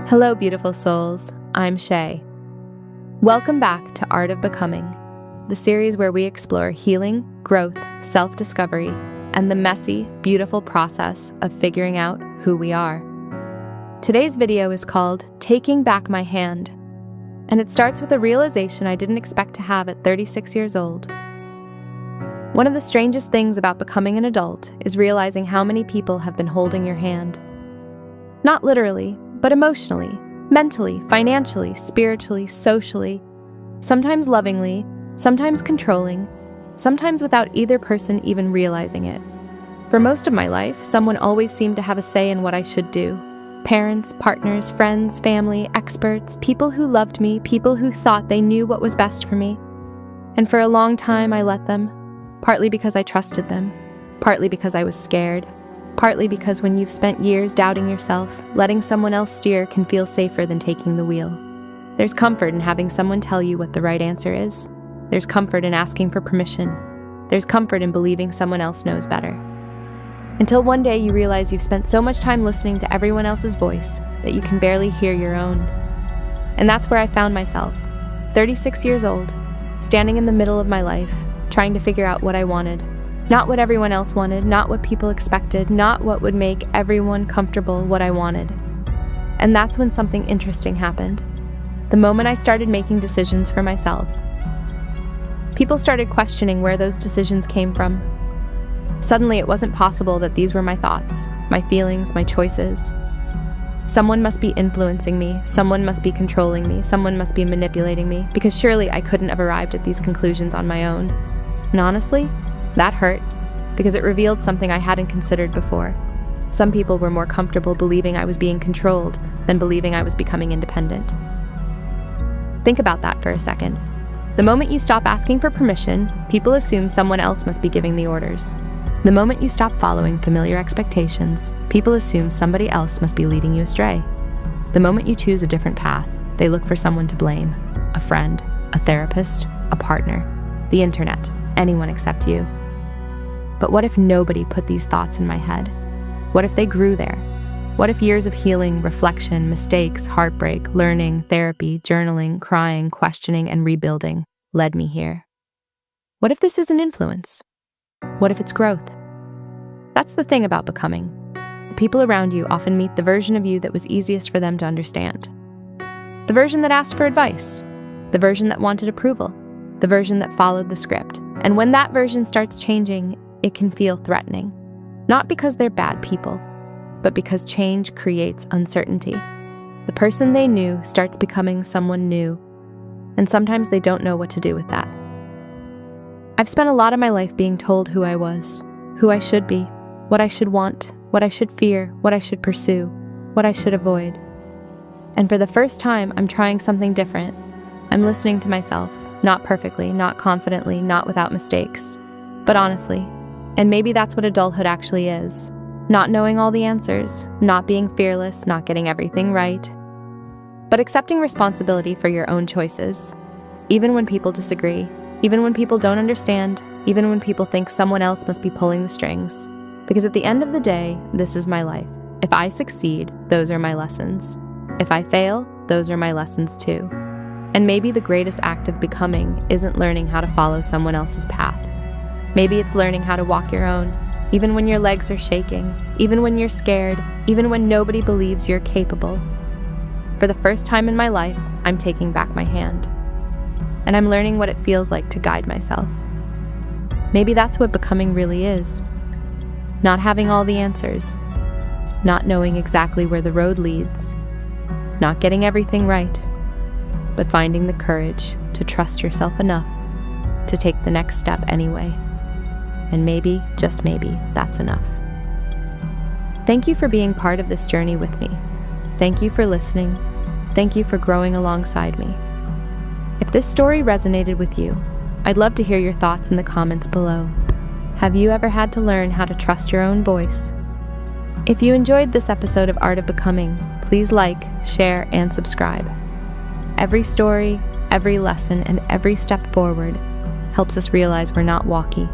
Hello, beautiful souls. I'm Shay. Welcome back to Art of Becoming, the series where we explore healing, growth, self-discovery, and the messy, beautiful process of figuring out who we are. Today's video is called Taking Back My Hand, and it starts with a realization I didn't expect to have at 36 years old. One of the strangest things about becoming an adult is realizing how many people have been holding your hand. Not literally, but emotionally, mentally, financially, spiritually, socially, sometimes lovingly, sometimes controlling, sometimes without either person even realizing it. For most of my life, someone always seemed to have a say in what I should do. Parents, partners, friends, family, experts, people who loved me, people who thought they knew what was best for me. And for a long time, I let them, partly because I trusted them, partly because I was scared, partly because when you've spent years doubting yourself, letting someone else steer can feel safer than taking the wheel. There's comfort in having someone tell you what the right answer is. There's comfort in asking for permission. There's comfort in believing someone else knows better. Until one day you realize you've spent so much time listening to everyone else's voice that you can barely hear your own. And that's where I found myself, 36 years old, standing in the middle of my life, trying to figure out what I wanted. Not what everyone else wanted, not what people expected, not what would make everyone comfortable, what I wanted. And that's when something interesting happened. The moment I started making decisions for myself. People started questioning where those decisions came from. Suddenly it wasn't possible that these were my thoughts, my feelings, my choices. Someone must be influencing me, someone must be controlling me, someone must be manipulating me, because surely I couldn't have arrived at these conclusions on my own. And honestly, that hurt, because it revealed something I hadn't considered before. Some people were more comfortable believing I was being controlled than believing I was becoming independent. Think about that for a second. The moment you stop asking for permission, people assume someone else must be giving the orders. The moment you stop following familiar expectations, people assume somebody else must be leading you astray. The moment you choose a different path, they look for someone to blame. A friend, a therapist, a partner, the internet, anyone except you. But what if nobody put these thoughts in my head? What if they grew there? What if years of healing, reflection, mistakes, heartbreak, learning, therapy, journaling, crying, questioning, and rebuilding led me here? What if this isn't influence? What if it's growth? That's the thing about becoming. The people around you often meet the version of you that was easiest for them to understand. The version that asked for advice. The version that wanted approval. The version that followed the script. And when that version starts changing, it can feel threatening. Not because they're bad people, but because change creates uncertainty. The person they knew starts becoming someone new, and sometimes they don't know what to do with that. I've spent a lot of my life being told who I was, who I should be, what I should want, what I should fear, what I should pursue, what I should avoid. And for the first time, I'm trying something different. I'm listening to myself, not perfectly, not confidently, not without mistakes, but honestly. And maybe that's what adulthood actually is. Not knowing all the answers, not being fearless, not getting everything right, but accepting responsibility for your own choices, even when people disagree, even when people don't understand, even when people think someone else must be pulling the strings. Because at the end of the day, this is my life. If I succeed, those are my lessons. If I fail, those are my lessons too. And maybe the greatest act of becoming isn't learning how to follow someone else's path. Maybe it's learning how to walk your own, even when your legs are shaking, even when you're scared, even when nobody believes you're capable. For the first time in my life, I'm taking back my hand. And I'm learning what it feels like to guide myself. Maybe that's what becoming really is. Not having all the answers. Not knowing exactly where the road leads. Not getting everything right. But finding the courage to trust yourself enough to take the next step anyway. And maybe, just maybe, that's enough. Thank you for being part of this journey with me. Thank you for listening. Thank you for growing alongside me. If this story resonated with you, I'd love to hear your thoughts in the comments below. Have you ever had to learn how to trust your own voice? If you enjoyed this episode of Art of Becoming, please like, share, and subscribe. Every story, every lesson, and every step forward helps us realize we're not walkie.